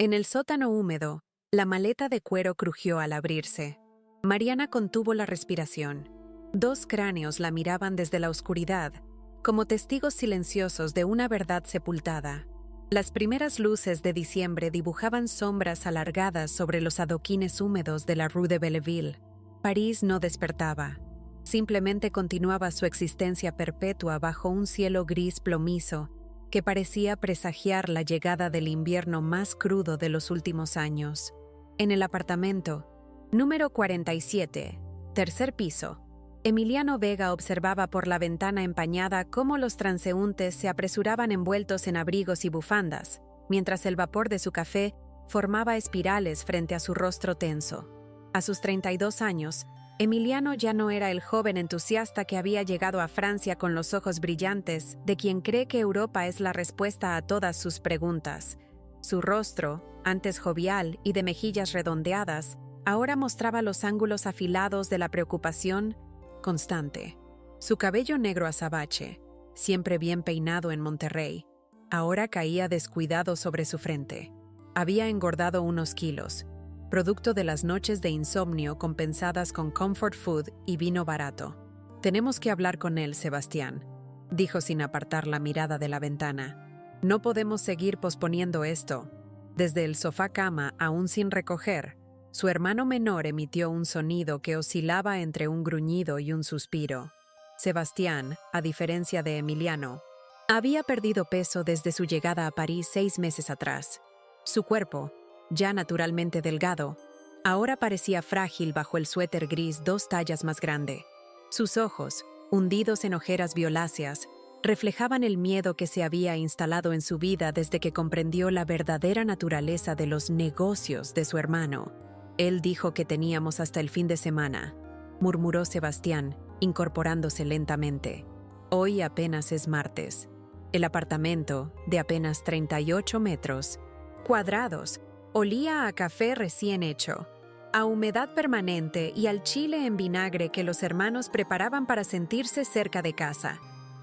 En el sótano húmedo, la maleta de cuero crujió al abrirse. Mariana contuvo la respiración. Dos cráneos la miraban desde la oscuridad, como testigos silenciosos de una verdad sepultada. Las primeras luces de diciembre dibujaban sombras alargadas sobre los adoquines húmedos de la Rue de Belleville. París no despertaba. Simplemente continuaba su existencia perpetua bajo un cielo gris plomizo que parecía presagiar la llegada del invierno más crudo de los últimos años. En el apartamento, número 47, tercer piso, Emiliano Vega observaba por la ventana empañada cómo los transeúntes se apresuraban envueltos en abrigos y bufandas, mientras el vapor de su café formaba espirales frente a su rostro tenso. A sus 32 años, Emiliano ya no era el joven entusiasta que había llegado a Francia con los ojos brillantes de quien cree que Europa es la respuesta a todas sus preguntas. Su rostro, antes jovial y de mejillas redondeadas, ahora mostraba los ángulos afilados de la preocupación constante. Su cabello negro azabache, siempre bien peinado en Monterrey, ahora caía descuidado sobre su frente. Había engordado unos kilos, producto de las noches de insomnio compensadas con comfort food y vino barato. «Tenemos que hablar con él, Sebastián», dijo sin apartar la mirada de la ventana. «No podemos seguir posponiendo esto». Desde el sofá-cama, aún sin recoger, su hermano menor emitió un sonido que oscilaba entre un gruñido y un suspiro. Sebastián, a diferencia de Emiliano, había perdido peso desde su llegada a París 6 meses atrás. Su cuerpo, ya naturalmente delgado, ahora parecía frágil bajo el suéter gris 2 tallas más grande. Sus ojos, hundidos en ojeras violáceas, reflejaban el miedo que se había instalado en su vida desde que comprendió la verdadera naturaleza de los negocios de su hermano. «Él dijo que teníamos hasta el fin de semana», murmuró Sebastián, incorporándose lentamente. «Hoy apenas es martes». El apartamento, de apenas 38 metros cuadrados, olía a café recién hecho, a humedad permanente y al chile en vinagre que los hermanos preparaban para sentirse cerca de casa.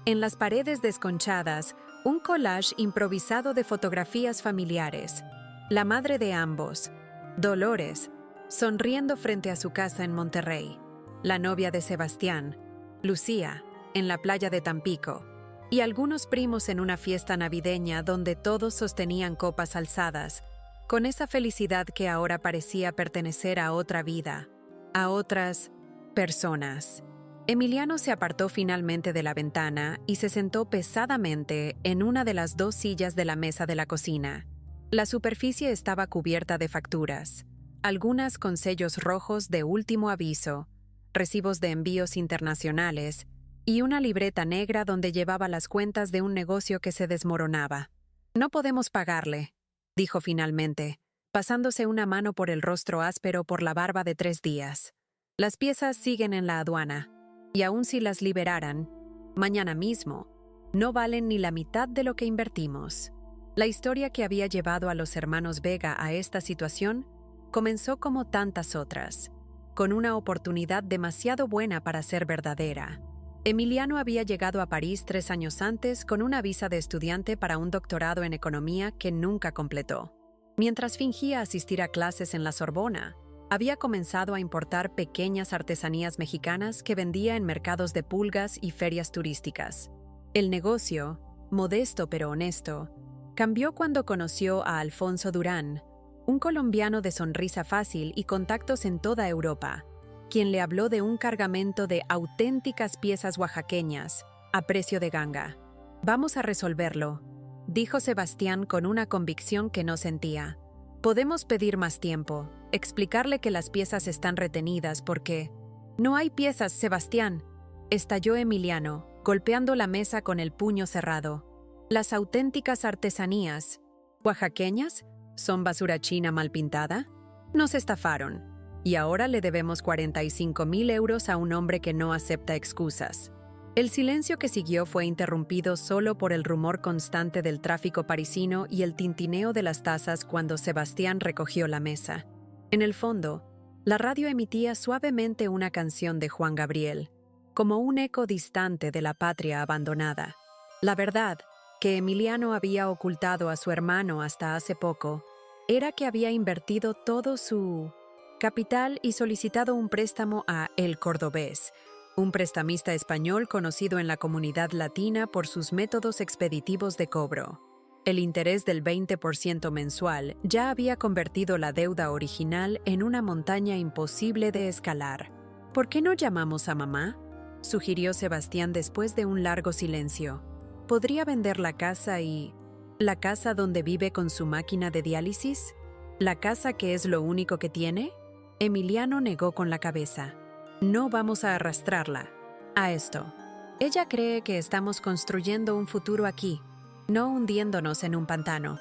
En las paredes desconchadas, un collage improvisado de fotografías familiares. La madre de ambos, Dolores, sonriendo frente a su casa en Monterrey. La novia de Sebastián, Lucía, en la playa de Tampico. Y algunos primos en una fiesta navideña donde todos sostenían copas alzadas, con esa felicidad que ahora parecía pertenecer a otra vida, a otras personas. Emiliano se apartó finalmente de la ventana y se sentó pesadamente en una de las 2 sillas de la mesa de la cocina. La superficie estaba cubierta de facturas, algunas con sellos rojos de último aviso, recibos de envíos internacionales y una libreta negra donde llevaba las cuentas de un negocio que se desmoronaba. «No podemos pagarle», dijo finalmente, pasándose una mano por el rostro áspero por la barba de 3 días. «Las piezas siguen en la aduana, y aun si las liberaran, mañana mismo, no valen ni la mitad de lo que invertimos». La historia que había llevado a los hermanos Vega a esta situación comenzó como tantas otras, con una oportunidad demasiado buena para ser verdadera. Emiliano había llegado a París 3 años antes con una visa de estudiante para un doctorado en economía que nunca completó. Mientras fingía asistir a clases en la Sorbona, había comenzado a importar pequeñas artesanías mexicanas que vendía en mercados de pulgas y ferias turísticas. El negocio, modesto pero honesto, cambió cuando conoció a Alfonso Durán, un colombiano de sonrisa fácil y contactos en toda Europa, quien le habló de un cargamento de auténticas piezas oaxaqueñas, a precio de ganga. «Vamos a resolverlo», dijo Sebastián con una convicción que no sentía. «Podemos pedir más tiempo, explicarle que las piezas están retenidas porque...» «No hay piezas, Sebastián», estalló Emiliano, golpeando la mesa con el puño cerrado. «Las auténticas artesanías, oaxaqueñas, son basura china mal pintada. Nos estafaron. Y ahora le debemos 45,000 euros a un hombre que no acepta excusas». El silencio que siguió fue interrumpido solo por el rumor constante del tráfico parisino y el tintineo de las tazas cuando Sebastián recogió la mesa. En el fondo, la radio emitía suavemente una canción de Juan Gabriel, como un eco distante de la patria abandonada. La verdad, que Emiliano había ocultado a su hermano hasta hace poco, era que había invertido todo su capital y solicitado un préstamo a El Cordobés, un prestamista español conocido en la comunidad latina por sus métodos expeditivos de cobro. El interés del 20% mensual ya había convertido la deuda original en una montaña imposible de escalar. ¿Por qué no llamamos a mamá?, sugirió Sebastián después de un largo silencio. ¿Podría vender la casa y... ¿La casa donde vive con su máquina de diálisis? ¿La casa que es lo único que tiene? Emiliano negó con la cabeza. No vamos a arrastrarla a esto. Ella cree que estamos construyendo un futuro aquí, no hundiéndonos en un pantano.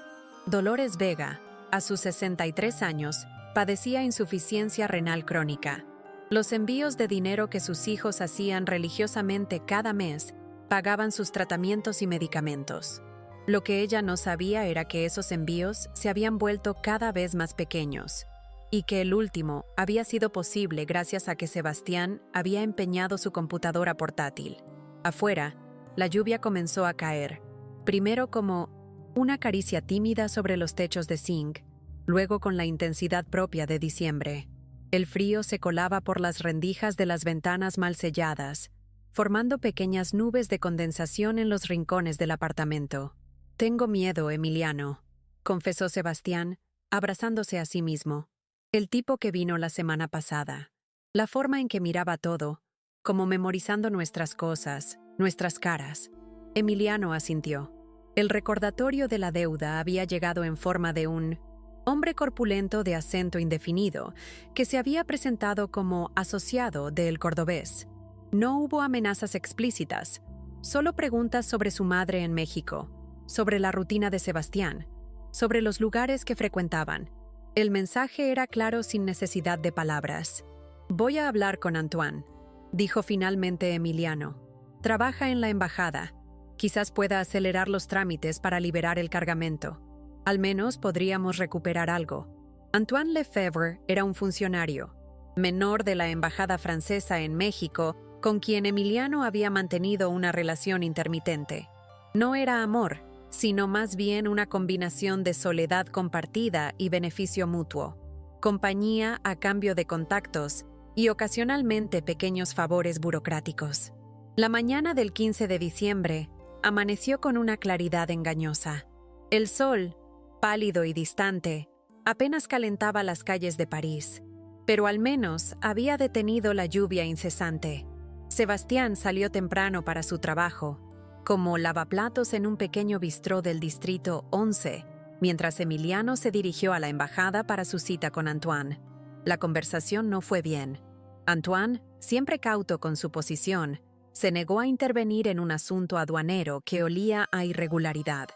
Dolores Vega, a sus 63 años, padecía insuficiencia renal crónica. Los envíos de dinero que sus hijos hacían religiosamente cada mes pagaban sus tratamientos y medicamentos. Lo que ella no sabía era que esos envíos se habían vuelto cada vez más pequeños, y que el último había sido posible gracias a que Sebastián había empeñado su computadora portátil. Afuera, la lluvia comenzó a caer, primero como una caricia tímida sobre los techos de zinc, luego con la intensidad propia de diciembre. El frío se colaba por las rendijas de las ventanas mal selladas, formando pequeñas nubes de condensación en los rincones del apartamento. «Tengo miedo, Emiliano», confesó Sebastián, abrazándose a sí mismo. El tipo que vino la semana pasada. La forma en que miraba todo, como memorizando nuestras cosas, nuestras caras. Emiliano asintió. El recordatorio de la deuda había llegado en forma de un hombre corpulento de acento indefinido que se había presentado como asociado de El Cordobés. No hubo amenazas explícitas, solo preguntas sobre su madre en México, sobre la rutina de Sebastián, sobre los lugares que frecuentaban. El mensaje era claro sin necesidad de palabras. «Voy a hablar con Antoine», dijo finalmente Emiliano. «Trabaja en la embajada. Quizás pueda acelerar los trámites para liberar el cargamento. Al menos podríamos recuperar algo». Antoine Lefebvre era un funcionario, menor de la embajada francesa en México, con quien Emiliano había mantenido una relación intermitente. No era amor, sino más bien una combinación de soledad compartida y beneficio mutuo, compañía a cambio de contactos y ocasionalmente pequeños favores burocráticos. La mañana del 15 de diciembre amaneció con una claridad engañosa. El sol, pálido y distante, apenas calentaba las calles de París, pero al menos había detenido la lluvia incesante. Sebastián salió temprano para su trabajo, como lavaplatos en un pequeño bistró del distrito 11, mientras Emiliano se dirigió a la embajada para su cita con Antoine. La conversación no fue bien. Antoine, siempre cauto con su posición, se negó a intervenir en un asunto aduanero que olía a irregularidad.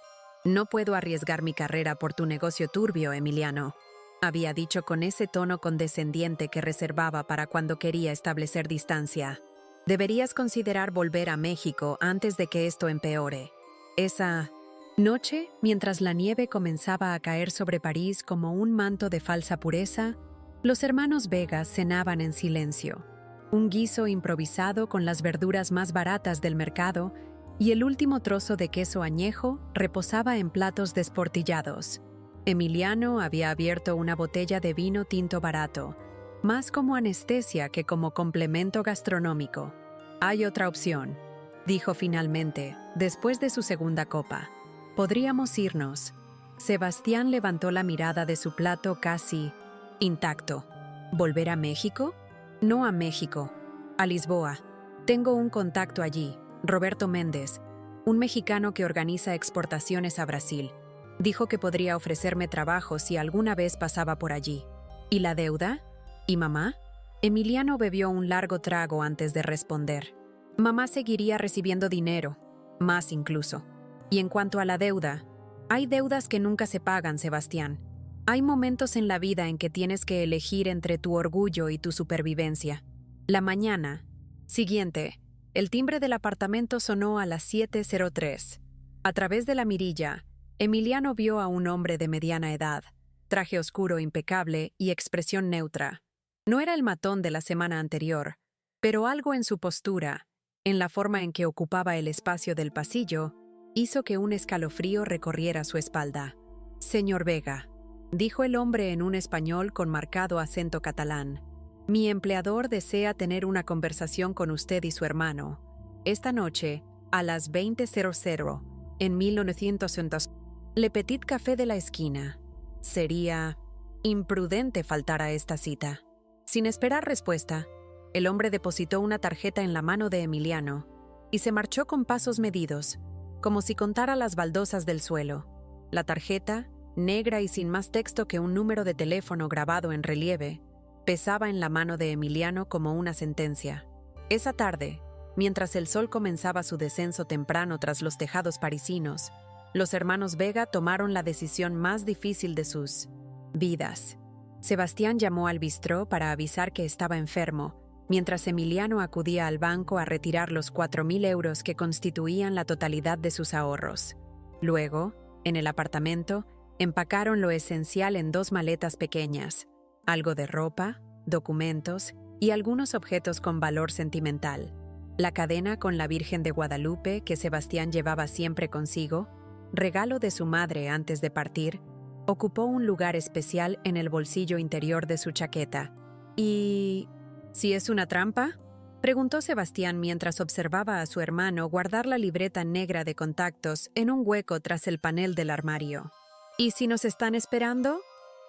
«No puedo arriesgar mi carrera por tu negocio turbio, Emiliano», había dicho con ese tono condescendiente que reservaba para cuando quería establecer distancia. «Deberías considerar volver a México antes de que esto empeore». Esa noche, mientras la nieve comenzaba a caer sobre París como un manto de falsa pureza, los hermanos Vega cenaban en silencio. Un guiso improvisado con las verduras más baratas del mercado y el último trozo de queso añejo reposaba en platos desportillados. Emiliano había abierto una botella de vino tinto barato, más como anestesia que como complemento gastronómico. «Hay otra opción», dijo finalmente, después de su segunda copa. «Podríamos irnos». Sebastián levantó la mirada de su plato casi intacto. «¿Volver a México?» «No a México, a Lisboa. Tengo un contacto allí, Roberto Méndez, un mexicano que organiza exportaciones a Brasil. Dijo que podría ofrecerme trabajo si alguna vez pasaba por allí». «¿Y la deuda? ¿Y mamá?» Emiliano bebió un largo trago antes de responder. «Mamá seguiría recibiendo dinero, más incluso. Y en cuanto a la deuda, hay deudas que nunca se pagan, Sebastián. Hay momentos en la vida en que tienes que elegir entre tu orgullo y tu supervivencia». La mañana siguiente, el timbre del apartamento sonó a las 7:03. A través de la mirilla, Emiliano vio a un hombre de mediana edad, traje oscuro impecable y expresión neutra. No era el matón de la semana anterior, pero algo en su postura, en la forma en que ocupaba el espacio del pasillo, hizo que un escalofrío recorriera su espalda. «Señor Vega», dijo el hombre en un español con marcado acento catalán. Mi empleador desea tener una conversación con usted y su hermano. Esta noche, a las 20:00, en 1900, Le Petit Café de la esquina. Sería imprudente faltar a esta cita. Sin esperar respuesta, el hombre depositó una tarjeta en la mano de Emiliano y se marchó con pasos medidos, como si contara las baldosas del suelo. La tarjeta, negra y sin más texto que un número de teléfono grabado en relieve, pesaba en la mano de Emiliano como una sentencia. Esa tarde, mientras el sol comenzaba su descenso temprano tras los tejados parisinos, los hermanos Vega tomaron la decisión más difícil de sus vidas. Sebastián llamó al bistró para avisar que estaba enfermo, mientras Emiliano acudía al banco a retirar los 4.000 euros que constituían la totalidad de sus ahorros. Luego, en el apartamento, empacaron lo esencial en 2 maletas pequeñas, algo de ropa, documentos y algunos objetos con valor sentimental. La cadena con la Virgen de Guadalupe que Sebastián llevaba siempre consigo, regalo de su madre antes de partir, ocupó un lugar especial en el bolsillo interior de su chaqueta. ¿Y si es una trampa?, preguntó Sebastián mientras observaba a su hermano guardar la libreta negra de contactos en un hueco tras el panel del armario. ¿Y si nos están esperando?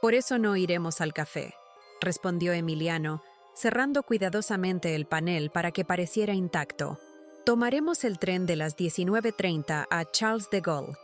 Por eso no iremos al café, respondió Emiliano, cerrando cuidadosamente el panel para que pareciera intacto. Tomaremos el tren de las 19:30 a Charles de Gaulle.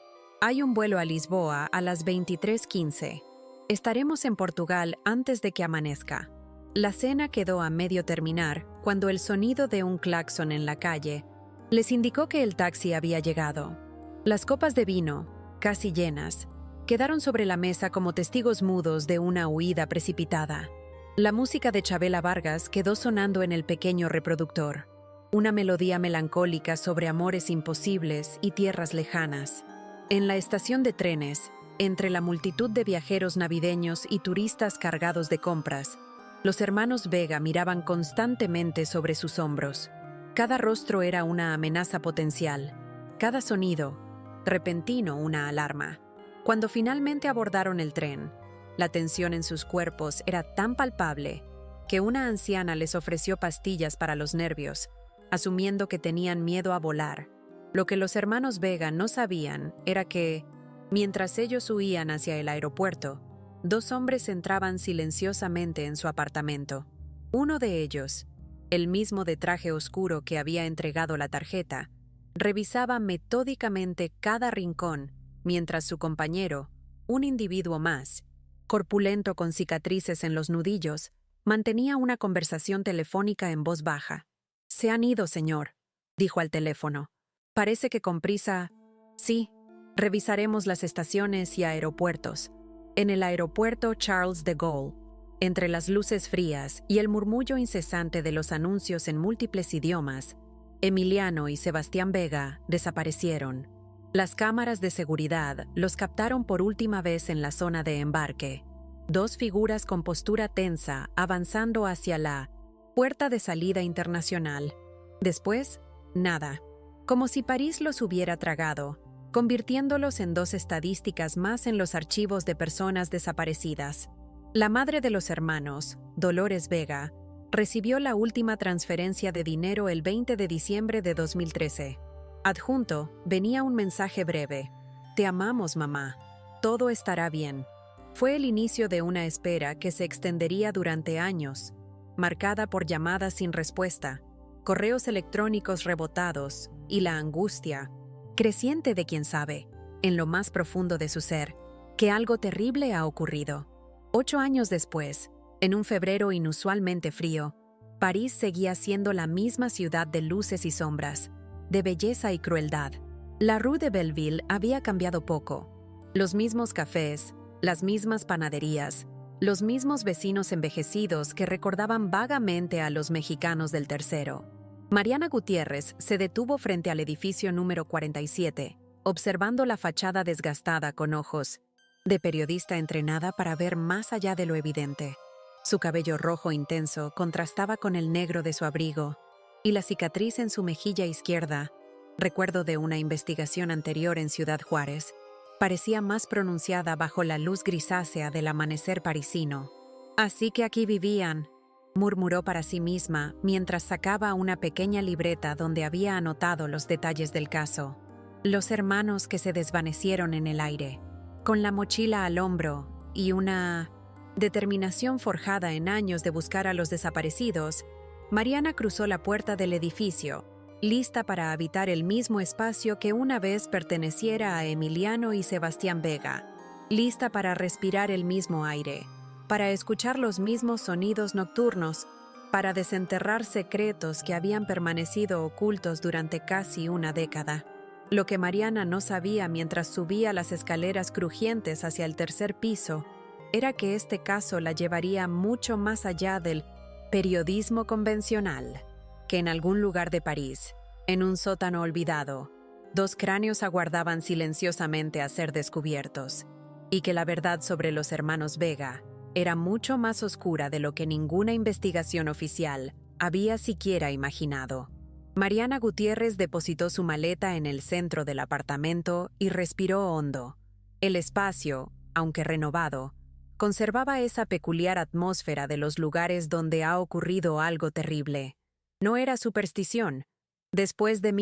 Hay un vuelo a Lisboa a las 23:15. Estaremos en Portugal antes de que amanezca. La cena quedó a medio terminar cuando el sonido de un claxon en la calle les indicó que el taxi había llegado. Las copas de vino, casi llenas, quedaron sobre la mesa como testigos mudos de una huida precipitada. La música de Chabela Vargas quedó sonando en el pequeño reproductor, una melodía melancólica sobre amores imposibles y tierras lejanas. En la estación de trenes, entre la multitud de viajeros navideños y turistas cargados de compras, los hermanos Vega miraban constantemente sobre sus hombros. Cada rostro era una amenaza potencial, cada sonido, repentino, una alarma. Cuando finalmente abordaron el tren, la tensión en sus cuerpos era tan palpable que una anciana les ofreció pastillas para los nervios, asumiendo que tenían miedo a volar. Lo que los hermanos Vega no sabían era que, mientras ellos huían hacia el aeropuerto, 2 hombres entraban silenciosamente en su apartamento. Uno de ellos, el mismo de traje oscuro que había entregado la tarjeta, revisaba metódicamente cada rincón, mientras su compañero, un individuo más, corpulento con cicatrices en los nudillos, mantenía una conversación telefónica en voz baja. «Se han ido, señor», dijo al teléfono. «Parece que con prisa». «Sí, revisaremos las estaciones y aeropuertos». En el aeropuerto Charles de Gaulle, entre las luces frías y el murmullo incesante de los anuncios en múltiples idiomas, Emiliano y Sebastián Vega desaparecieron. Las cámaras de seguridad los captaron por última vez en la zona de embarque. 2 figuras con postura tensa avanzando hacia la puerta de salida internacional. Después, nada. Como si París los hubiera tragado, convirtiéndolos en 2 estadísticas más en los archivos de personas desaparecidas. La madre de los hermanos, Dolores Vega, recibió la última transferencia de dinero el 20 de diciembre de 2013. Adjunto venía un mensaje breve. «Te amamos, mamá. Todo estará bien». Fue el inicio de una espera que se extendería durante años, marcada por llamadas sin respuesta, correos electrónicos rebotados y la angustia creciente de quien sabe, en lo más profundo de su ser, que algo terrible ha ocurrido. 8 años después, en un febrero inusualmente frío, París seguía siendo la misma ciudad de luces y sombras, de belleza y crueldad. La Rue de Belleville había cambiado poco. Los mismos cafés, las mismas panaderías, los mismos vecinos envejecidos que recordaban vagamente a los mexicanos del Tercero. Mariana Gutiérrez se detuvo frente al edificio número 47, observando la fachada desgastada con ojos de periodista entrenada para ver más allá de lo evidente. Su cabello rojo intenso contrastaba con el negro de su abrigo, y la cicatriz en su mejilla izquierda, recuerdo de una investigación anterior en Ciudad Juárez, parecía más pronunciada bajo la luz grisácea del amanecer parisino. «Así que aquí vivían», murmuró para sí misma mientras sacaba una pequeña libreta donde había anotado los detalles del caso. Los hermanos que se desvanecieron en el aire, con la mochila al hombro y una determinación forjada en años de buscar a los desaparecidos, Mariana cruzó la puerta del edificio, lista para habitar el mismo espacio que una vez perteneciera a Emiliano y Sebastián Vega, lista para respirar el mismo aire, para escuchar los mismos sonidos nocturnos, para desenterrar secretos que habían permanecido ocultos durante casi una década. Lo que Mariana no sabía mientras subía las escaleras crujientes hacia el tercer piso era que este caso la llevaría mucho más allá del periodismo convencional, que en algún lugar de París, en un sótano olvidado, 2 cráneos aguardaban silenciosamente a ser descubiertos, y que la verdad sobre los hermanos Vega era mucho más oscura de lo que ninguna investigación oficial había siquiera imaginado. Mariana Gutiérrez depositó su maleta en el centro del apartamento y respiró hondo. El espacio, aunque renovado, conservaba esa peculiar atmósfera de los lugares donde ha ocurrido algo terrible. No era superstición. Después de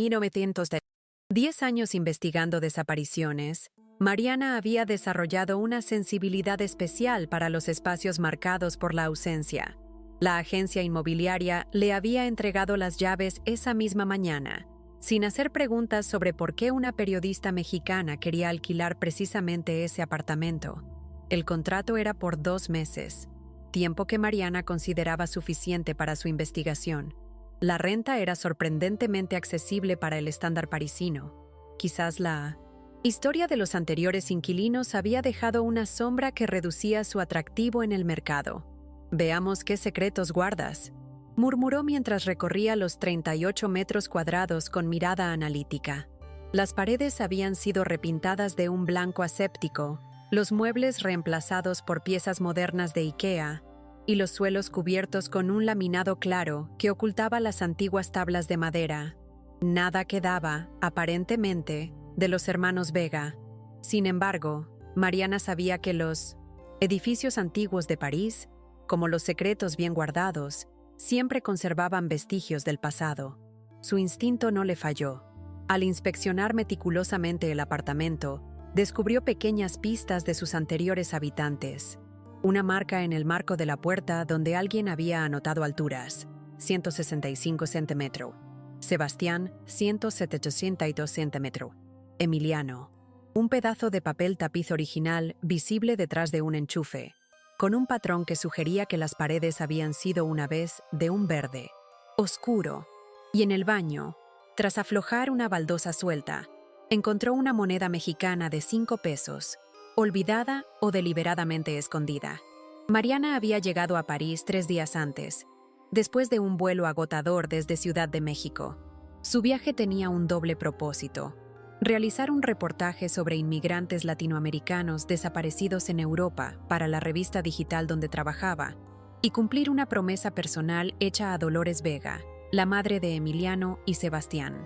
10 años investigando desapariciones, Mariana había desarrollado una sensibilidad especial para los espacios marcados por la ausencia. La agencia inmobiliaria le había entregado las llaves esa misma mañana, sin hacer preguntas sobre por qué una periodista mexicana quería alquilar precisamente ese apartamento. El contrato era por 2 meses, tiempo que Mariana consideraba suficiente para su investigación. La renta era sorprendentemente accesible para el estándar parisino. Quizás la historia de los anteriores inquilinos había dejado una sombra que reducía su atractivo en el mercado. «Veamos qué secretos guardas», murmuró mientras recorría los 38 metros cuadrados con mirada analítica. Las paredes habían sido repintadas de un blanco aséptico, los muebles reemplazados por piezas modernas de IKEA, y los suelos cubiertos con un laminado claro que ocultaba las antiguas tablas de madera. Nada quedaba, aparentemente, de los hermanos Vega. Sin embargo, Mariana sabía que los edificios antiguos de París, como los secretos bien guardados, siempre conservaban vestigios del pasado. Su instinto no le falló. Al inspeccionar meticulosamente el apartamento, descubrió pequeñas pistas de sus anteriores habitantes. Una marca en el marco de la puerta donde alguien había anotado alturas, 165 centímetros. Sebastián, 172 centímetros. Emiliano. Un pedazo de papel tapiz original visible detrás de un enchufe, con un patrón que sugería que las paredes habían sido una vez de un verde oscuro. Y en el baño, tras aflojar una baldosa suelta, encontró una moneda mexicana de 5 pesos, olvidada o deliberadamente escondida. Mariana había llegado a París 3 días antes, después de un vuelo agotador desde Ciudad de México. Su viaje tenía un doble propósito: realizar un reportaje sobre inmigrantes latinoamericanos desaparecidos en Europa para la revista digital donde trabajaba, y cumplir una promesa personal hecha a Dolores Vega, la madre de Emiliano y Sebastián.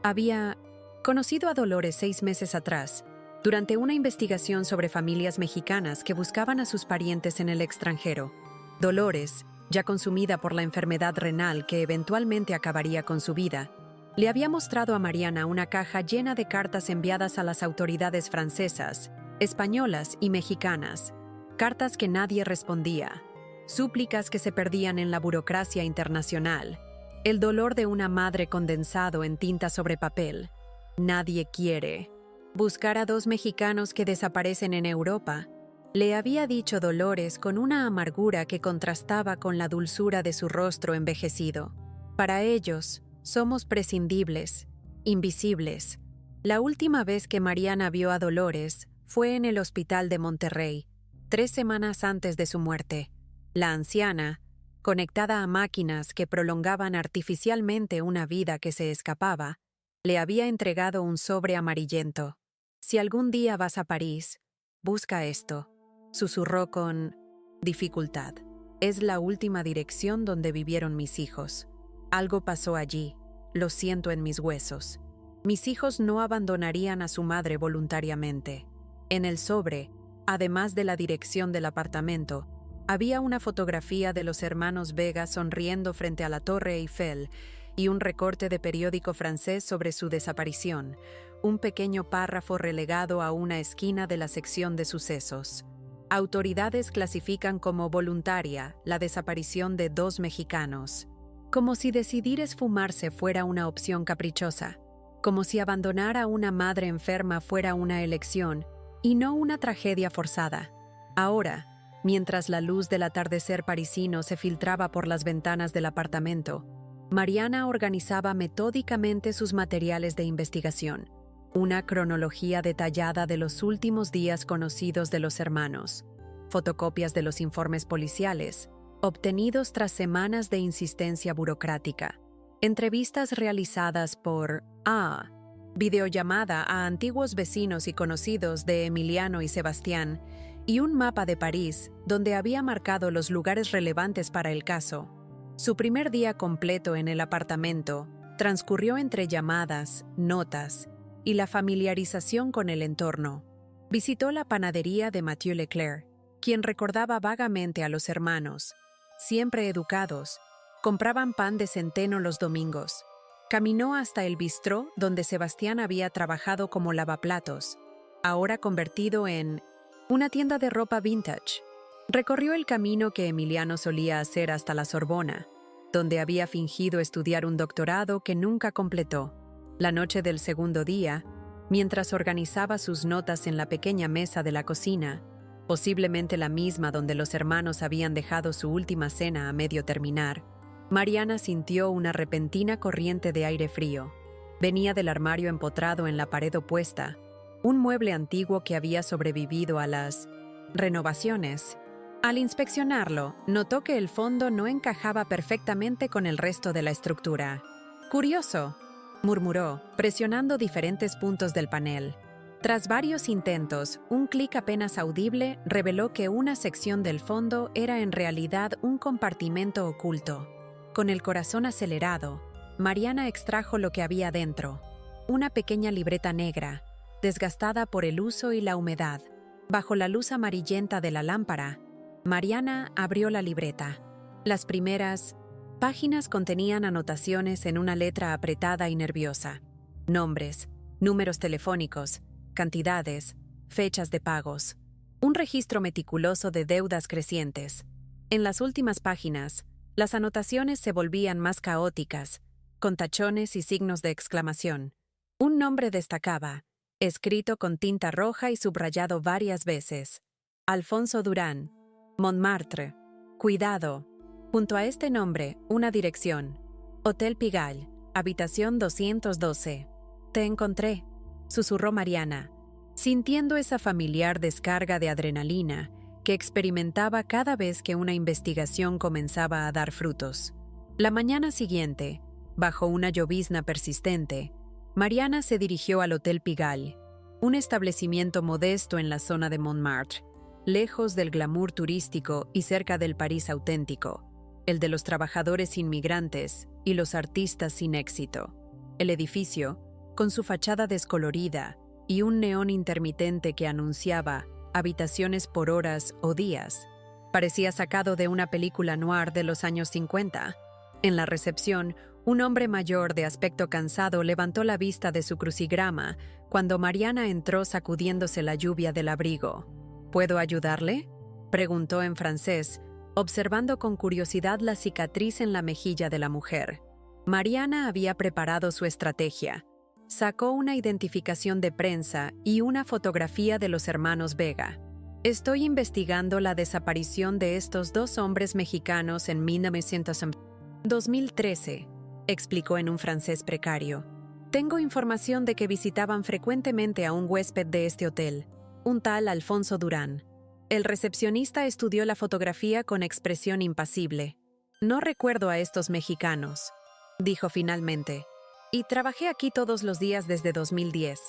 Había conocido a Dolores 6 meses atrás, durante una investigación sobre familias mexicanas que buscaban a sus parientes en el extranjero. Dolores, ya consumida por la enfermedad renal que eventualmente acabaría con su vida, le había mostrado a Mariana una caja llena de cartas enviadas a las autoridades francesas, españolas y mexicanas, cartas que nadie respondía, súplicas que se perdían en la burocracia internacional, el dolor de una madre condensado en tinta sobre papel. Nadie quiere buscar a 2 mexicanos que desaparecen en Europa, le había dicho Dolores con una amargura que contrastaba con la dulzura de su rostro envejecido. Para ellos, somos prescindibles, invisibles. La última vez que Mariana vio a Dolores fue en el hospital de Monterrey, 3 semanas antes de su muerte. La anciana, conectada a máquinas que prolongaban artificialmente una vida que se escapaba, le había entregado un sobre amarillento. «Si algún día vas a París, busca esto», susurró con dificultad. «Es la última dirección donde vivieron mis hijos. Algo pasó allí, lo siento en mis huesos. Mis hijos no abandonarían a su madre voluntariamente». En el sobre, además de la dirección del apartamento, había una fotografía de los hermanos Vega sonriendo frente a la Torre Eiffel y un recorte de periódico francés sobre su desaparición, un pequeño párrafo relegado a una esquina de la sección de sucesos. Autoridades clasifican como voluntaria la desaparición de 2 mexicanos, como si decidir esfumarse fuera una opción caprichosa, como si abandonar a una madre enferma fuera una elección y no una tragedia forzada. Ahora, mientras la luz del atardecer parisino se filtraba por las ventanas del apartamento, Mariana organizaba metódicamente sus materiales de investigación, una cronología detallada de los últimos días conocidos de los hermanos, fotocopias de los informes policiales, obtenidos tras semanas de insistencia burocrática, entrevistas realizadas por videollamada a antiguos vecinos y conocidos de Emiliano y Sebastián, y un mapa de París donde había marcado los lugares relevantes para el caso. Su primer día completo en el apartamento transcurrió entre llamadas, notas y la familiarización con el entorno. Visitó la panadería de Mathieu Leclerc, quien recordaba vagamente a los hermanos. Siempre educados, compraban pan de centeno los domingos. Caminó hasta el bistró donde Sebastián había trabajado como lavaplatos, ahora convertido en una tienda de ropa vintage. Recorrió el camino que Emiliano solía hacer hasta la Sorbona, donde había fingido estudiar un doctorado que nunca completó. La noche del segundo día, mientras organizaba sus notas en la pequeña mesa de la cocina, posiblemente la misma donde los hermanos habían dejado su última cena a medio terminar, Mariana sintió una repentina corriente de aire frío. Venía del armario empotrado en la pared opuesta, un mueble antiguo que había sobrevivido a las renovaciones. Al inspeccionarlo, notó que el fondo no encajaba perfectamente con el resto de la estructura. «Curioso», murmuró, presionando diferentes puntos del panel. Tras varios intentos, un clic apenas audible reveló que una sección del fondo era en realidad un compartimento oculto. Con el corazón acelerado, Mariana extrajo lo que había dentro: una pequeña libreta negra, desgastada por el uso y la humedad. Bajo la luz amarillenta de la lámpara, Mariana abrió la libreta. Las primeras páginas contenían anotaciones en una letra apretada y nerviosa: nombres, números telefónicos, cantidades, fechas de pagos. Un registro meticuloso de deudas crecientes. En las últimas páginas, las anotaciones se volvían más caóticas, con tachones y signos de exclamación. Un nombre destacaba, escrito con tinta roja y subrayado varias veces: Alfonso Durán, Montmartre. Cuidado. Junto a este nombre, una dirección: Hotel Pigalle, habitación 212. «Te encontré», susurró Mariana, sintiendo esa familiar descarga de adrenalina que experimentaba cada vez que una investigación comenzaba a dar frutos. La mañana siguiente, bajo una llovizna persistente, Mariana se dirigió al Hotel Pigalle, un establecimiento modesto en la zona de Montmartre, lejos del glamour turístico y cerca del París auténtico, el de los trabajadores inmigrantes y los artistas sin éxito. El edificio, con su fachada descolorida y un neón intermitente que anunciaba habitaciones por horas o días, parecía sacado de una película noir de los años 50. En la recepción, un hombre mayor de aspecto cansado levantó la vista de su crucigrama cuando Mariana entró sacudiéndose la lluvia del abrigo. «¿Puedo ayudarle?», preguntó en francés, observando con curiosidad la cicatriz en la mejilla de la mujer. Mariana había preparado su estrategia. Sacó una identificación de prensa y una fotografía de los hermanos Vega. «Estoy investigando la desaparición de estos 2 hombres mexicanos en 2013», explicó en un francés precario. «Tengo información de que visitaban frecuentemente a un huésped de este hotel, un tal Alfonso Durán». El recepcionista estudió la fotografía con expresión impasible. «No recuerdo a estos mexicanos», dijo finalmente. «Y trabajé aquí todos los días desde 2010.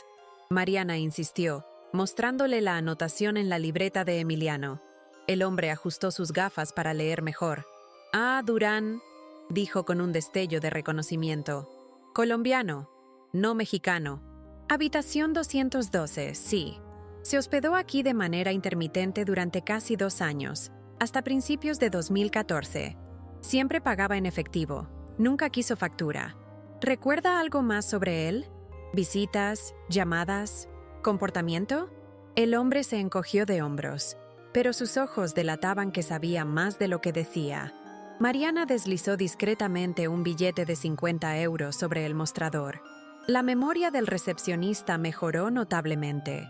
Mariana insistió, mostrándole la anotación en la libreta de Emiliano. El hombre ajustó sus gafas para leer mejor. «Ah, Durán», dijo con un destello de reconocimiento. «Colombiano, no mexicano. Habitación 212, sí. Se hospedó aquí de manera intermitente durante casi 2 años, hasta principios de 2014. Siempre pagaba en efectivo, nunca quiso factura. ¿Recuerda algo más sobre él? ¿Visitas, llamadas, comportamiento? El hombre se encogió de hombros, pero sus ojos delataban que sabía más de lo que decía. Mariana deslizó discretamente un billete de 50 euros sobre el mostrador. La memoria del recepcionista mejoró notablemente.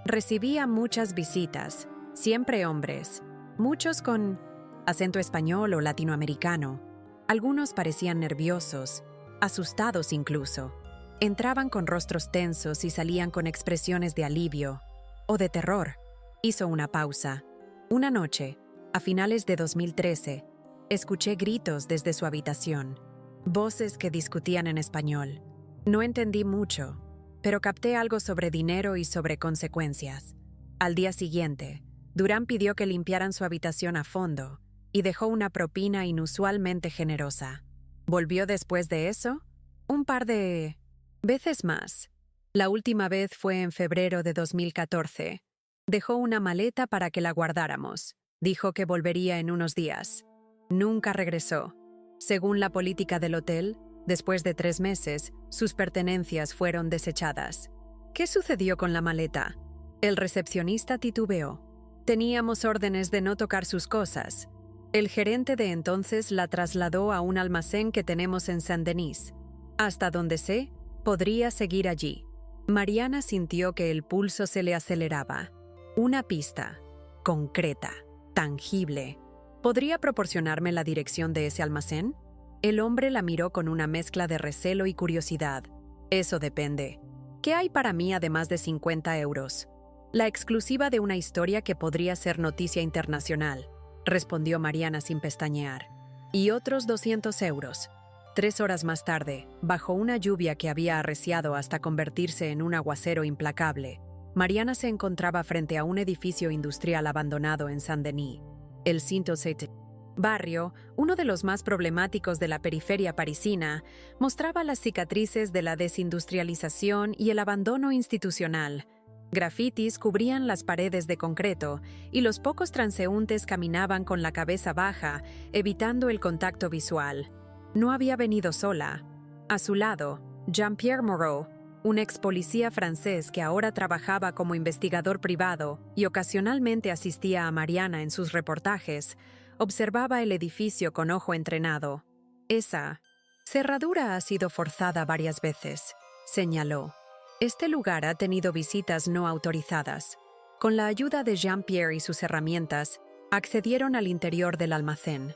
Recibía muchas visitas, siempre hombres, muchos con acento español o latinoamericano. Algunos parecían nerviosos, asustados incluso. Entraban con rostros tensos y salían con expresiones de alivio o de terror. Hizo una pausa. Una noche, a finales de 2013, escuché gritos desde su habitación, voces que discutían en español. No entendí mucho, pero capté algo sobre dinero y sobre consecuencias. Al día siguiente, Durán pidió que limpiaran su habitación a fondo y dejó una propina inusualmente generosa. ¿Volvió después de eso? Un par de veces más. La última vez fue en febrero de 2014. Dejó una maleta para que la guardáramos. Dijo que volvería en unos días. Nunca regresó. Según la política del hotel, después de 3 meses, sus pertenencias fueron desechadas. ¿Qué sucedió con la maleta? El recepcionista titubeó. Teníamos órdenes de no tocar sus cosas. El gerente de entonces la trasladó a un almacén que tenemos en Saint-Denis. Hasta donde sé, podría seguir allí. Mariana sintió que el pulso se le aceleraba. Una pista, concreta, tangible. ¿Podría proporcionarme la dirección de ese almacén? El hombre la miró con una mezcla de recelo y curiosidad. Eso depende. ¿Qué hay para mí además de 50 euros? La exclusiva de una historia que podría ser noticia internacional, respondió Mariana sin pestañear. Y otros 200 euros. 3 horas más tarde, bajo una lluvia que había arreciado hasta convertirse en un aguacero implacable, Mariana se encontraba frente a un edificio industrial abandonado en Saint-Denis. El Saint-Denis barrio, uno de los más problemáticos de la periferia parisina, mostraba las cicatrices de la desindustrialización y el abandono institucional. Grafitis cubrían las paredes de concreto y los pocos transeúntes caminaban con la cabeza baja, evitando el contacto visual. No había venido sola. A su lado, Jean-Pierre Moreau, un ex policía francés que ahora trabajaba como investigador privado y ocasionalmente asistía a Mariana en sus reportajes, observaba el edificio con ojo entrenado. Esa cerradura ha sido forzada varias veces, señaló. Este lugar ha tenido visitas no autorizadas. Con la ayuda de Jean-Pierre y sus herramientas, accedieron al interior del almacén.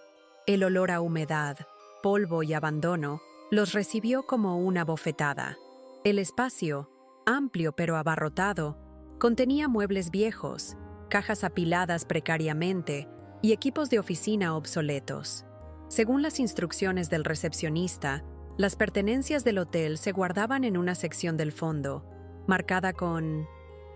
El olor a humedad, polvo y abandono los recibió como una bofetada. El espacio, amplio pero abarrotado, contenía muebles viejos, cajas apiladas precariamente y equipos de oficina obsoletos. Según las instrucciones del recepcionista, las pertenencias del hotel se guardaban en una sección del fondo, marcada con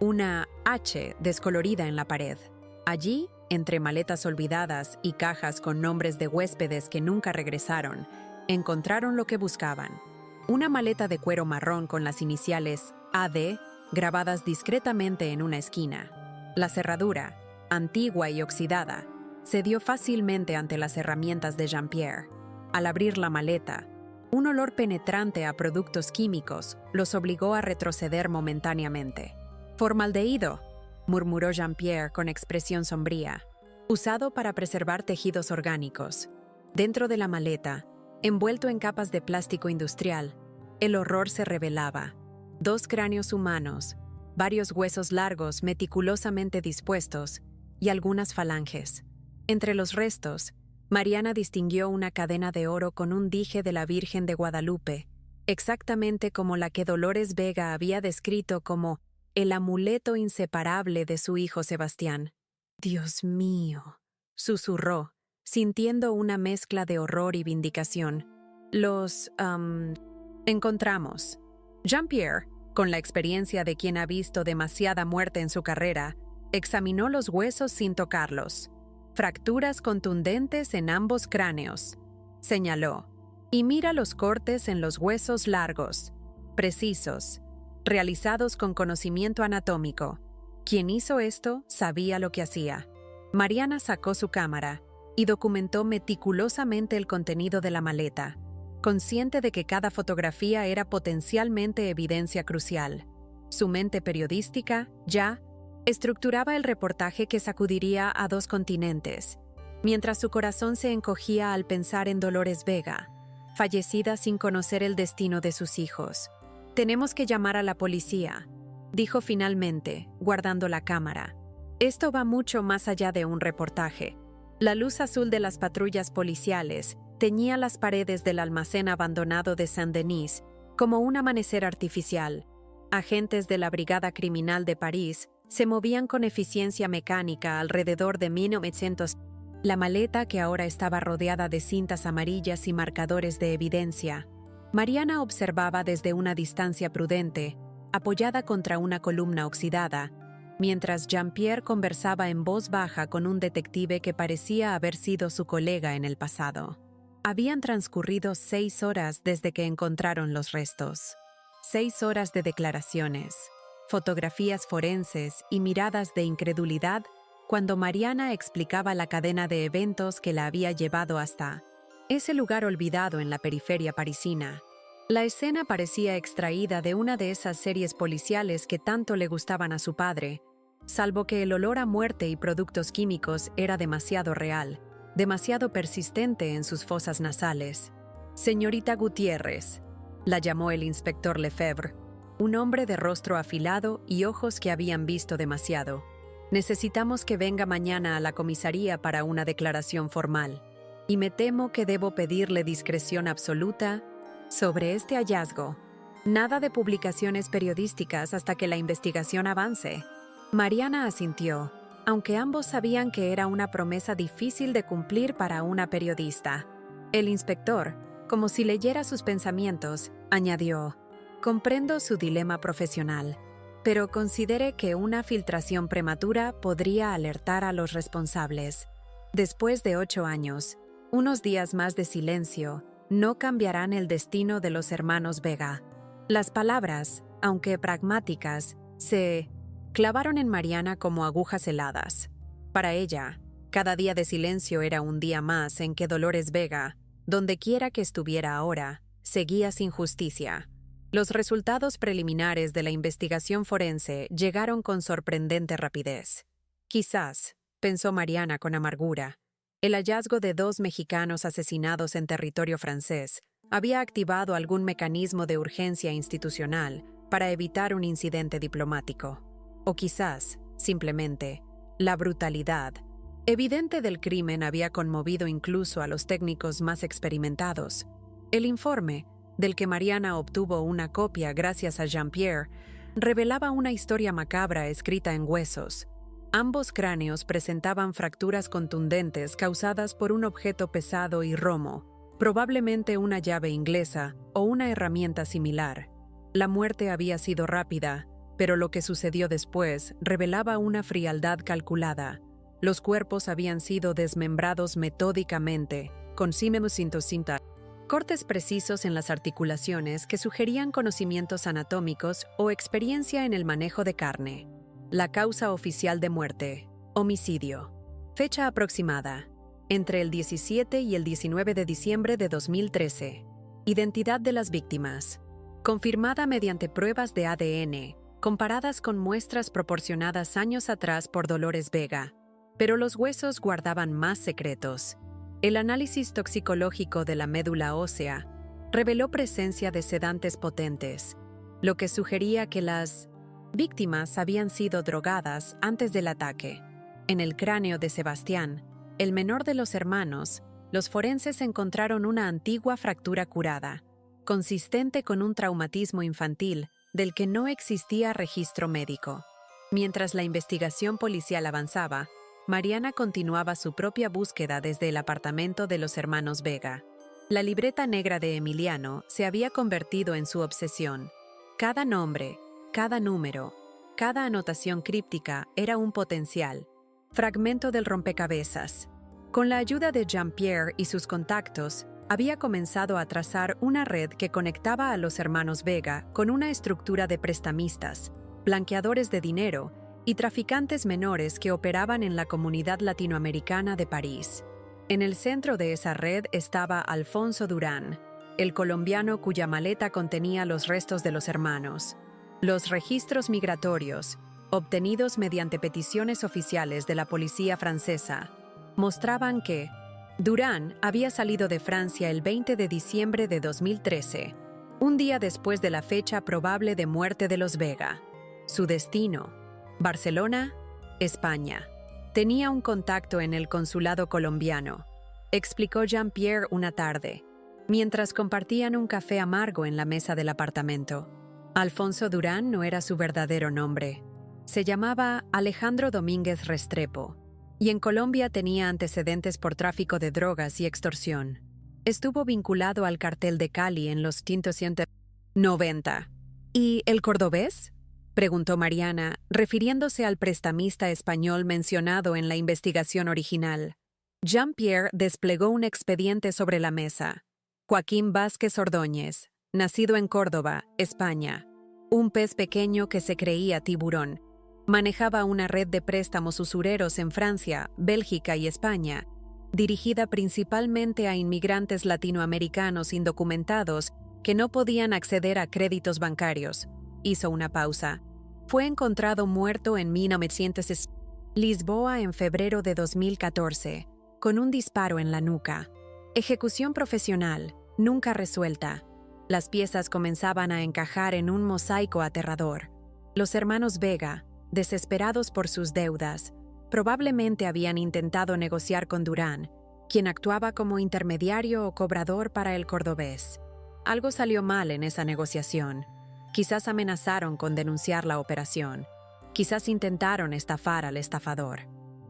una H descolorida en la pared. Allí, entre maletas olvidadas y cajas con nombres de huéspedes que nunca regresaron, encontraron lo que buscaban. Una maleta de cuero marrón con las iniciales AD grabadas discretamente en una esquina. La cerradura, antigua y oxidada, cedió fácilmente ante las herramientas de Jean-Pierre. Al abrir la maleta, un olor penetrante a productos químicos los obligó a retroceder momentáneamente. «Formaldehído», murmuró Jean-Pierre con expresión sombría, usado para preservar tejidos orgánicos. Dentro de la maleta, envuelto en capas de plástico industrial, el horror se revelaba. 2 cráneos humanos, varios huesos largos meticulosamente dispuestos y algunas falanges. Entre los restos, Mariana distinguió una cadena de oro con un dije de la Virgen de Guadalupe, exactamente como la que Dolores Vega había descrito como el amuleto inseparable de su hijo Sebastián. «Dios mío», susurró, sintiendo una mezcla de horror y vindicación. «Los, encontramos». Jean-Pierre, con la experiencia de quien ha visto demasiada muerte en su carrera, examinó los huesos sin tocarlos. «Fracturas contundentes en ambos cráneos», señaló. «Y mira los cortes en los huesos largos, precisos, realizados con conocimiento anatómico. Quien hizo esto sabía lo que hacía. Mariana sacó su cámara y documentó meticulosamente el contenido de la maleta, consciente de que cada fotografía era potencialmente evidencia crucial. Su mente periodística, ya, estructuraba el reportaje que sacudiría a 2 continentes, mientras su corazón se encogía al pensar en Dolores Vega, fallecida sin conocer el destino de sus hijos. «Tenemos que llamar a la policía», dijo finalmente, guardando la cámara. Esto va mucho más allá de un reportaje. La luz azul de las patrullas policiales teñía las paredes del almacén abandonado de Saint-Denis como un amanecer artificial. Agentes de la Brigada Criminal de París se movían con eficiencia mecánica alrededor de 1900. La maleta, que ahora estaba rodeada de cintas amarillas y marcadores de evidencia, Mariana observaba desde una distancia prudente, apoyada contra una columna oxidada, mientras Jean-Pierre conversaba en voz baja con un detective que parecía haber sido su colega en el pasado. Habían transcurrido 6 horas desde que encontraron los restos. 6 horas de declaraciones, fotografías forenses y miradas de incredulidad cuando Mariana explicaba la cadena de eventos que la había llevado hasta ese lugar olvidado en la periferia parisina. La escena parecía extraída de una de esas series policiales que tanto le gustaban a su padre, salvo que el olor a muerte y productos químicos era demasiado real, demasiado persistente en sus fosas nasales. «Señorita Gutiérrez», la llamó el inspector Lefebvre, un hombre de rostro afilado y ojos que habían visto demasiado. «Necesitamos que venga mañana a la comisaría para una declaración formal, y me temo que debo pedirle discreción absoluta sobre este hallazgo. Nada de publicaciones periodísticas hasta que la investigación avance». Mariana asintió, aunque ambos sabían que era una promesa difícil de cumplir para una periodista. El inspector, como si leyera sus pensamientos, añadió: «Comprendo su dilema profesional, pero considere que una filtración prematura podría alertar a los responsables. Después de 8 años, unos días más de silencio no cambiarán el destino de los hermanos Vega». Las palabras, aunque pragmáticas, se clavaron en Mariana como agujas heladas. Para ella, cada día de silencio era un día más en que Dolores Vega, dondequiera que estuviera ahora, seguía sin justicia. Los resultados preliminares de la investigación forense llegaron con sorprendente rapidez. Quizás, pensó Mariana con amargura, el hallazgo de 2 mexicanos asesinados en territorio francés había activado algún mecanismo de urgencia institucional para evitar un incidente diplomático. O quizás, simplemente, la brutalidad evidente del crimen había conmovido incluso a los técnicos más experimentados. El informe, del que Mariana obtuvo una copia gracias a Jean-Pierre, revelaba una historia macabra escrita en huesos. Ambos cráneos presentaban fracturas contundentes causadas por un objeto pesado y romo, probablemente una llave inglesa o una herramienta similar. La muerte había sido rápida, pero lo que sucedió después revelaba una frialdad calculada. Los cuerpos habían sido desmembrados metódicamente, con cinta, cortes precisos en las articulaciones que sugerían conocimientos anatómicos o experiencia en el manejo de carne. La causa oficial de muerte: homicidio. Fecha aproximada: entre el 17 y el 19 de diciembre de 2013. Identidad de las víctimas: confirmada mediante pruebas de ADN, comparadas con muestras proporcionadas años atrás por Dolores Vega. Pero los huesos guardaban más secretos. El análisis toxicológico de la médula ósea reveló presencia de sedantes potentes, lo que sugería que las víctimas habían sido drogadas antes del ataque. En el cráneo de Sebastián, el menor de los hermanos, los forenses encontraron una antigua fractura curada, consistente con un traumatismo infantil del que no existía registro médico. Mientras la investigación policial avanzaba, Mariana continuaba su propia búsqueda desde el apartamento de los hermanos Vega. La libreta negra de Emiliano se había convertido en su obsesión. Cada nombre, cada número, cada anotación críptica era un potencial fragmento del rompecabezas. Con la ayuda de Jean-Pierre y sus contactos, había comenzado a trazar una red que conectaba a los hermanos Vega con una estructura de prestamistas, blanqueadores de dinero y traficantes menores que operaban en la comunidad latinoamericana de París. En el centro de esa red estaba Alfonso Durán, el colombiano cuya maleta contenía los restos de los hermanos. Los registros migratorios, obtenidos mediante peticiones oficiales de la policía francesa, mostraban que Durán había salido de Francia el 20 de diciembre de 2013, un día después de la fecha probable de muerte de los Vega. Su destino: Barcelona, España. Tenía un contacto en el consulado colombiano, explicó Jean-Pierre una tarde, mientras compartían un café amargo en la mesa del apartamento. Alfonso Durán no era su verdadero nombre. Se llamaba Alejandro Domínguez Restrepo, y en Colombia tenía antecedentes por tráfico de drogas y extorsión. Estuvo vinculado al cartel de Cali en los 1990. ¿Y el cordobés?, preguntó Mariana, refiriéndose al prestamista español mencionado en la investigación original. Jean-Pierre desplegó un expediente sobre la mesa. Joaquín Vázquez Ordóñez, nacido en Córdoba, España. Un pez pequeño que se creía tiburón. Manejaba una red de préstamos usureros en Francia, Bélgica y España, dirigida principalmente a inmigrantes latinoamericanos indocumentados que no podían acceder a créditos bancarios. Hizo una pausa. Fue encontrado muerto en 1900 Lisboa en febrero de 2014, con un disparo en la nuca. Ejecución profesional, nunca resuelta. Las piezas comenzaban a encajar en un mosaico aterrador. Los hermanos Vega, desesperados por sus deudas, probablemente habían intentado negociar con Durán, quien actuaba como intermediario o cobrador para el cordobés. Algo salió mal en esa negociación. Quizás amenazaron con denunciar la operación. Quizás intentaron estafar al estafador.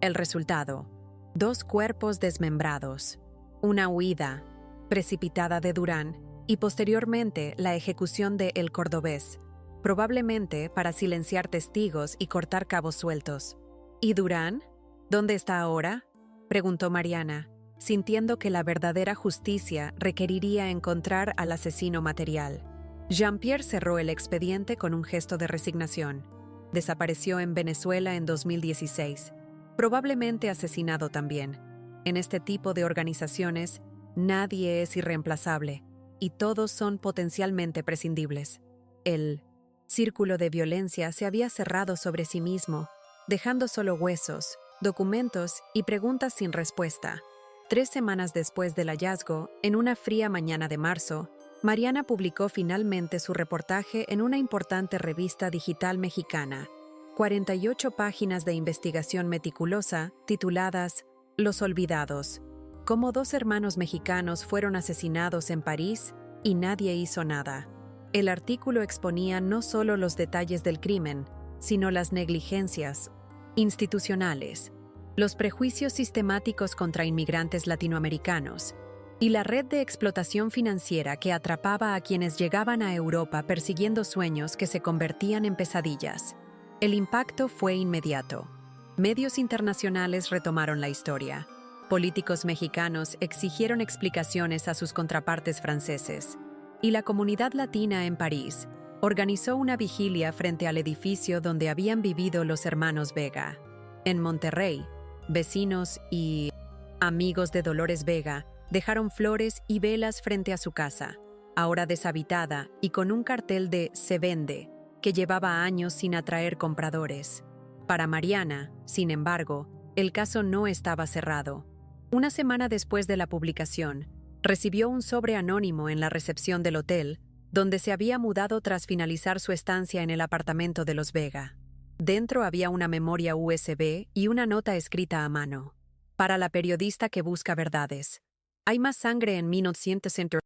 El resultado: 2 cuerpos desmembrados, una huida precipitada de Durán y posteriormente la ejecución de El Cordobés, probablemente para silenciar testigos y cortar cabos sueltos. ¿Y Durán? ¿Dónde está ahora?, preguntó Mariana, sintiendo que la verdadera justicia requeriría encontrar al asesino material. Jean-Pierre cerró el expediente con un gesto de resignación. Desapareció en Venezuela en 2016, probablemente asesinado también. En este tipo de organizaciones, nadie es irreemplazable y todos son potencialmente prescindibles. El círculo de violencia se había cerrado sobre sí mismo, dejando solo huesos, documentos y preguntas sin respuesta. 3 semanas después del hallazgo, en una fría mañana de marzo, Mariana publicó finalmente su reportaje en una importante revista digital mexicana. 48 páginas de investigación meticulosa, tituladas Los Olvidados: cómo 2 hermanos mexicanos fueron asesinados en París y nadie hizo nada. El artículo exponía no solo los detalles del crimen, sino las negligencias institucionales, los prejuicios sistemáticos contra inmigrantes latinoamericanos y la red de explotación financiera que atrapaba a quienes llegaban a Europa persiguiendo sueños que se convertían en pesadillas. El impacto fue inmediato. Medios internacionales retomaron la historia. Políticos mexicanos exigieron explicaciones a sus contrapartes franceses, y la comunidad latina en París organizó una vigilia frente al edificio donde habían vivido los hermanos Vega. En Monterrey, vecinos y amigos de Dolores Vega dejaron flores y velas frente a su casa, ahora deshabitada y con un cartel de "Se vende", que llevaba años sin atraer compradores. Para Mariana, sin embargo, el caso no estaba cerrado. Una semana después de la publicación, recibió un sobre anónimo en la recepción del hotel, donde se había mudado tras finalizar su estancia en el apartamento de los Vega. Dentro había una memoria USB y una nota escrita a mano. Para la periodista que busca verdades. Hay más sangre en 1900.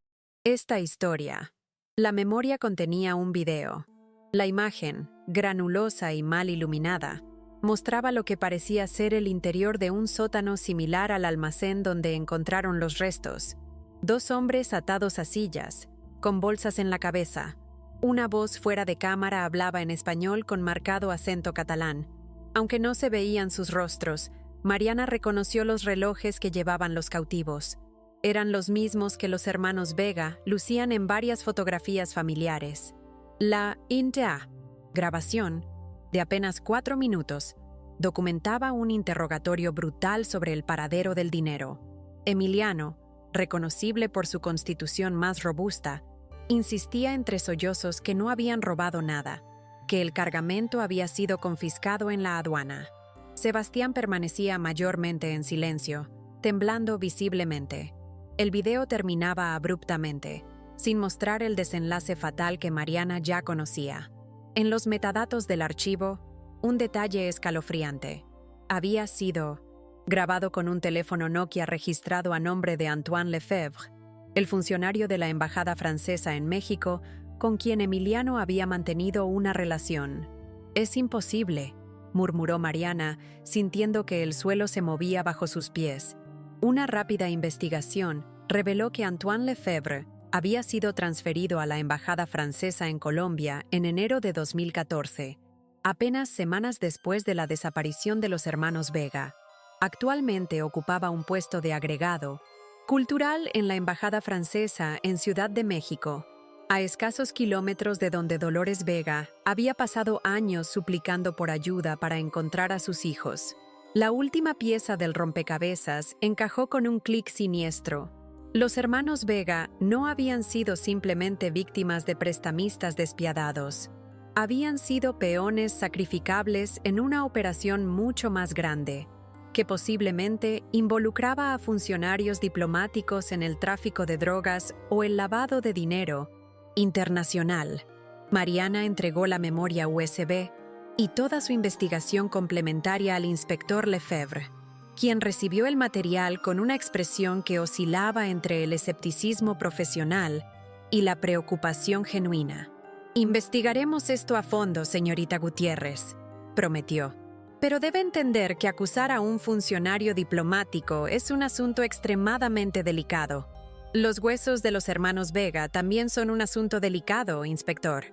Esta historia. La memoria contenía un video. La imagen, granulosa y mal iluminada, mostraba lo que parecía ser el interior de un sótano similar al almacén donde encontraron los restos. 2 hombres atados a sillas, con bolsas en la cabeza. Una voz fuera de cámara hablaba en español con marcado acento catalán. Aunque no se veían sus rostros, Mariana reconoció los relojes que llevaban los cautivos. Eran los mismos que los hermanos Vega lucían en varias fotografías familiares. La INTA grabación de apenas 4 minutos, documentaba un interrogatorio brutal sobre el paradero del dinero. Emiliano, reconocible por su constitución más robusta, insistía entre sollozos que no habían robado nada, que el cargamento había sido confiscado en la aduana. Sebastián permanecía mayormente en silencio, temblando visiblemente. El video terminaba abruptamente, sin mostrar el desenlace fatal que Mariana ya conocía. En los metadatos del archivo, un detalle escalofriante. Había sido grabado con un teléfono Nokia registrado a nombre de Antoine Lefebvre, el funcionario de la embajada francesa en México, con quien Emiliano había mantenido una relación. «Es imposible», murmuró Mariana, sintiendo que el suelo se movía bajo sus pies. Una rápida investigación reveló que Antoine Lefebvre había sido transferido a la embajada francesa en Colombia en enero de 2014, apenas semanas después de la desaparición de los hermanos Vega. Actualmente ocupaba un puesto de agregado cultural en la embajada francesa en Ciudad de México, a escasos kilómetros de donde Dolores Vega había pasado años suplicando por ayuda para encontrar a sus hijos. La última pieza del rompecabezas encajó con un clic siniestro. Los hermanos Vega no habían sido simplemente víctimas de prestamistas despiadados. Habían sido peones sacrificables en una operación mucho más grande, que posiblemente involucraba a funcionarios diplomáticos en el tráfico de drogas o el lavado de dinero internacional. Mariana entregó la memoria USB y toda su investigación complementaria al inspector Lefebvre, quien recibió el material con una expresión que oscilaba entre el escepticismo profesional y la preocupación genuina. «Investigaremos esto a fondo, señorita Gutiérrez», prometió. «Pero debe entender que acusar a un funcionario diplomático es un asunto extremadamente delicado. Los huesos de los hermanos Vega también son un asunto delicado, inspector»,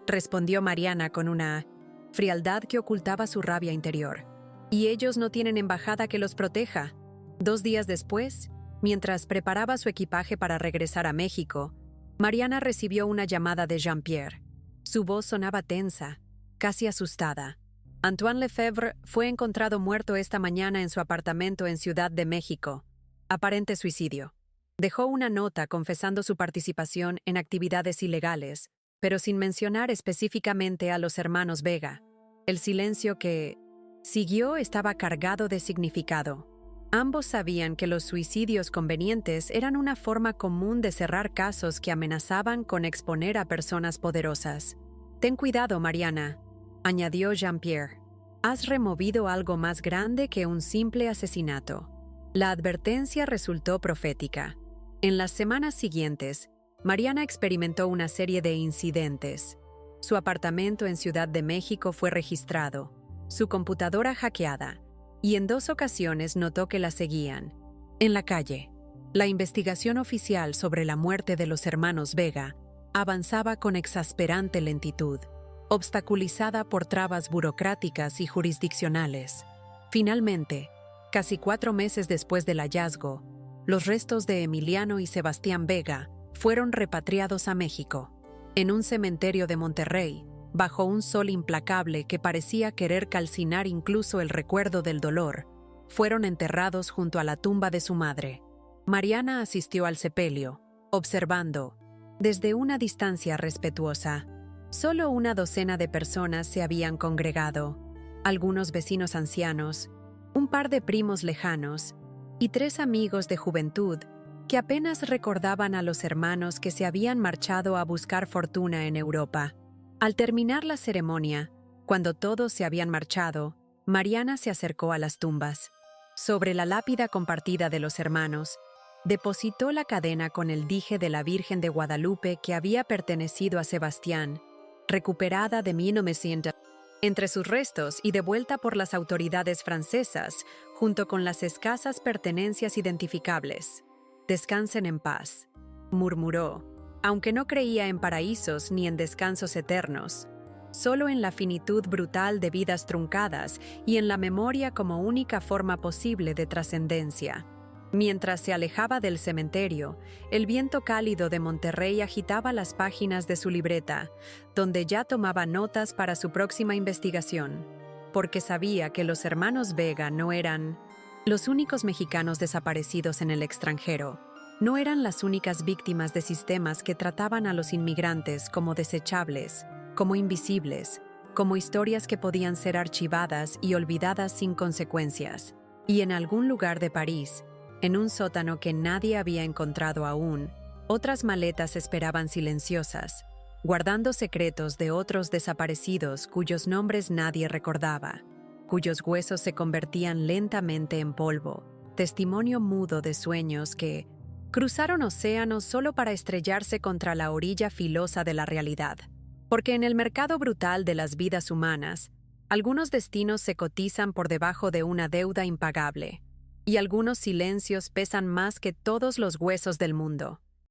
respondió Mariana con una frialdad que ocultaba su rabia interior. «Y ellos no tienen embajada que los proteja». 2 días después, mientras preparaba su equipaje para regresar a México, Mariana recibió una llamada de Jean-Pierre. Su voz sonaba tensa, casi asustada. Antoine Lefebvre fue encontrado muerto esta mañana en su apartamento en Ciudad de México. Aparente suicidio. Dejó una nota confesando su participación en actividades ilegales, pero sin mencionar específicamente a los hermanos Vega. El silencio que siguió estaba cargado de significado. Ambos sabían que los suicidios convenientes eran una forma común de cerrar casos que amenazaban con exponer a personas poderosas. «Ten cuidado, Mariana», añadió Jean-Pierre. «Has removido algo más grande que un simple asesinato». La advertencia resultó profética. En las semanas siguientes, Mariana experimentó una serie de incidentes. Su apartamento en Ciudad de México fue registrado, su computadora hackeada, y en 2 ocasiones notó que la seguían. En la calle, la investigación oficial sobre la muerte de los hermanos Vega avanzaba con exasperante lentitud, obstaculizada por trabas burocráticas y jurisdiccionales. Finalmente, casi 4 meses después del hallazgo, los restos de Emiliano y Sebastián Vega fueron repatriados a México. En un cementerio de Monterrey, bajo un sol implacable que parecía querer calcinar incluso el recuerdo del dolor, fueron enterrados junto a la tumba de su madre. Mariana asistió al sepelio, observando, desde una distancia respetuosa. Solo una docena de personas se habían congregado, algunos vecinos ancianos, un par de primos lejanos y 3 amigos de juventud que apenas recordaban a los hermanos que se habían marchado a buscar fortuna en Europa. Al terminar la ceremonia, cuando todos se habían marchado, Mariana se acercó a las tumbas. Sobre la lápida compartida de los hermanos, depositó la cadena con el dije de la Virgen de Guadalupe que había pertenecido a Sebastián, recuperada de 1900. Entre sus restos y devuelta por las autoridades francesas, junto con las escasas pertenencias identificables. «Descansen en paz», murmuró, aunque no creía en paraísos ni en descansos eternos, solo en la finitud brutal de vidas truncadas y en la memoria como única forma posible de trascendencia. Mientras se alejaba del cementerio, el viento cálido de Monterrey agitaba las páginas de su libreta, donde ya tomaba notas para su próxima investigación, porque sabía que los hermanos Vega no eran los únicos mexicanos desaparecidos en el extranjero. No eran las únicas víctimas de sistemas que trataban a los inmigrantes como desechables, como invisibles, como historias que podían ser archivadas y olvidadas sin consecuencias. Y en algún lugar de París, en un sótano que nadie había encontrado aún, otras maletas esperaban silenciosas, guardando secretos de otros desaparecidos cuyos nombres nadie recordaba, cuyos huesos se convertían lentamente en polvo, testimonio mudo de sueños que cruzaron océanos solo para estrellarse contra la orilla filosa de la realidad. Porque en el mercado brutal de las vidas humanas, algunos destinos se cotizan por debajo de una deuda impagable, y algunos silencios pesan más que todos los huesos del mundo.